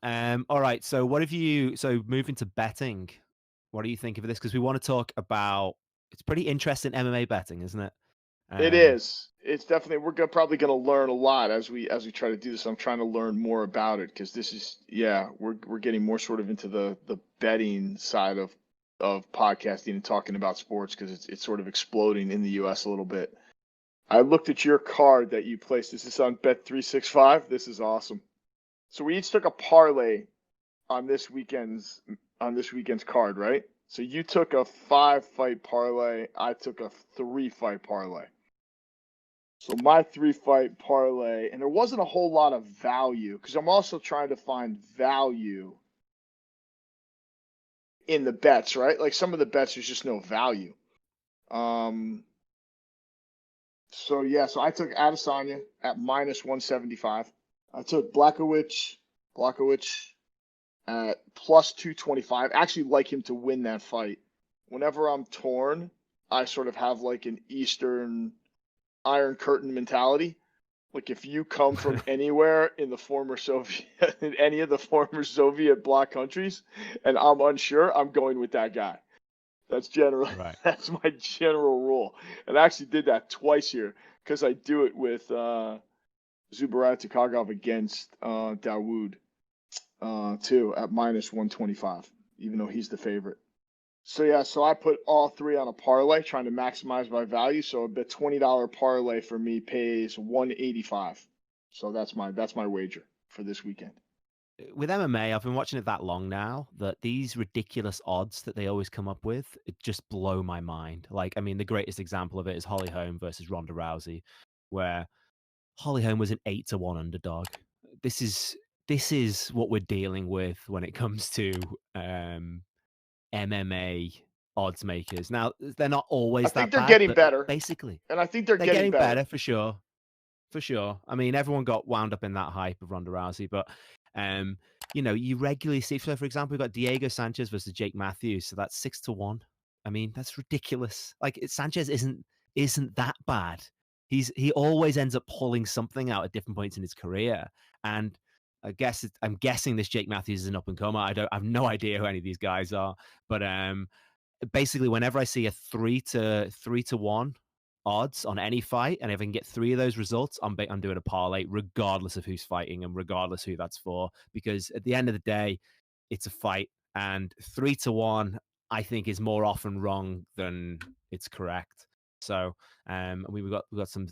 All right. So moving to betting, what do you think of this? Because we want to talk about, it's pretty interesting MMA betting, isn't it? It Um, is. It's definitely probably going to learn a lot as we try to do this. I'm trying to learn more about it because this is we're getting more sort of into the betting side of podcasting and talking about sports because it's sort of exploding in the U.S. a little bit. I looked at your card that you placed. This is on Bet365. This is awesome. So we each took a parlay on this weekend's card, right? So you took a 5-fight parlay. I took a 3-fight parlay. So my 3-fight parlay, and there wasn't a whole lot of value because I'm also trying to find value in the bets, right? Like some of the bets, there's just no value. Um, so I took Adesanya at -175. I took Blachowicz at +225. I actually like him to win that fight. Whenever I'm torn, I sort of have like an Eastern Iron Curtain mentality. Like if you come from anywhere in the former Soviet, in any of the former Soviet bloc countries, and I'm unsure, I'm going with that guy. That's generally right. that's my general rule. And I actually did that twice here because I do it with Zubarat Tukagov against Dawood too at -125, even though he's the favorite. So I put all three on a parlay, trying to maximize my value. So a bit $20 parlay for me pays 185. So that's my wager for this weekend. With MMA, I've been watching it that long now that these ridiculous odds that they always come up with, it just blow my mind. Like, I mean, the greatest example of it is Holly Holm versus Ronda Rousey, where Holly Holm was an 8-1 underdog. This is this is what we're dealing with when it comes to MMA odds makers. Now, they're not I always think that they're bad, getting but better, basically, and I think they're they're getting getting better. better for sure. For sure. I mean, everyone got wound up in that hype of Ronda Rousey, but um, you regularly see. So, for example, we've got Diego Sanchez versus Jake Matthews, so that's 6-1. I mean, that's ridiculous. Like, Sanchez isn't that bad. He always ends up pulling something out at different points in his career, and I'm guessing this Jake Matthews is an up and comer. I have no idea who any of these guys are, but basically, whenever I see a 3-1 odds on any fight, and if I can get three of those results, I'm doing a parlay, regardless of who's fighting and regardless who that's for. Because at the end of the day, it's a fight, and 3-1, I think, is more often wrong than it's correct. So, we've got some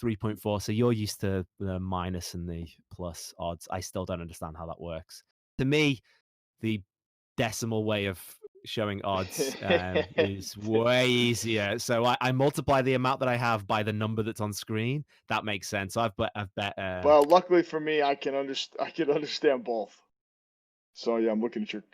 3.4. So you're used to the minus and the plus odds. I still don't understand how that works. To me, the decimal way of showing odds is way easier. So I multiply the amount that I have by the number that's on screen. That makes sense. So I've bet. Well, luckily for me, I can understand both. So yeah, I'm looking at your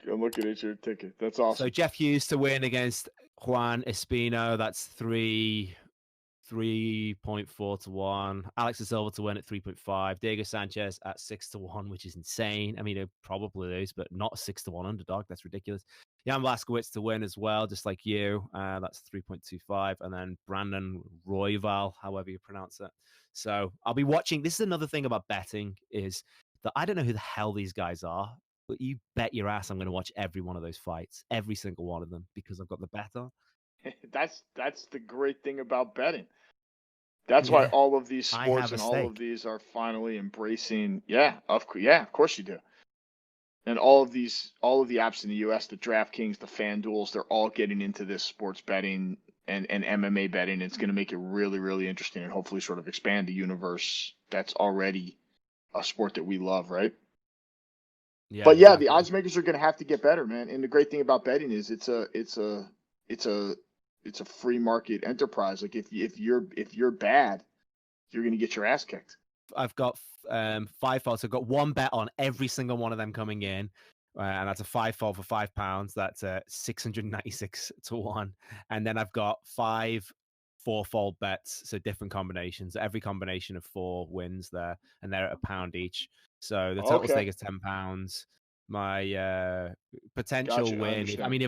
ticket. That's So awesome. Jeff Hughes to win against Juan Espino. That's 3.4-1. Alex De Silva to win at 3.5. Diego Sanchez at 6-1, which is insane. I mean, it probably is, but not a 6-1 underdog. That's ridiculous. Jan Blachowicz to win as well, just like you. That's 3.25. And then Brandon Royval, however you pronounce it. So I'll be watching. This is another thing about betting is that I don't know who the hell these guys are, but you bet your ass I'm going to watch every one of those fights, every single one of them, because I've got the bet on. That's the great thing about betting. That's why Yeah, all of these I sports have a and all of stake. these are finally embracing. Yeah, of course you do. And all of the apps in the US, the DraftKings, the FanDuels, they're all getting into this sports betting and MMA betting. It's going to make it really, really interesting and hopefully sort of expand the universe that's already a sport that we love, right? Yeah, But yeah, the exactly. odds makers are going to have to get better, man. And the great thing about betting is it's a free market enterprise. Like if you're bad, you're going to get your ass kicked. I've got 5 faults. I've got one bet on every single one of them coming in, and that's a 5 fault for £5. That's 696-1, and then I've got 5 4-fold bets, so different combinations. Every combination of 4 wins there, and they're at £1 each. So the total Okay, stake is £10. My potential gotcha. I win, understand.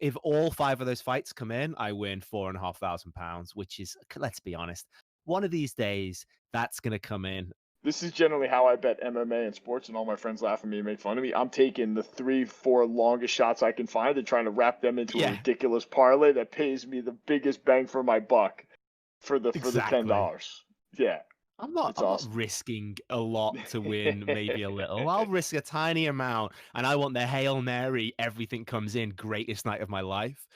if all 5 of those fights come in, I win £4,500, which is, let's be honest, one of these days that's going to come in. This is generally how I bet MMA and sports, and all my friends laugh at me and make fun of me. I'm taking the 3, 4 longest shots I can find and trying to wrap them into a Yeah, ridiculous parlay that pays me the biggest bang for my buck for the exactly. $10. Yeah, it's I'm not awesome. risking a lot to win, maybe a little. I'll risk a tiny amount, and I want the Hail Mary, everything comes in, greatest night of my life.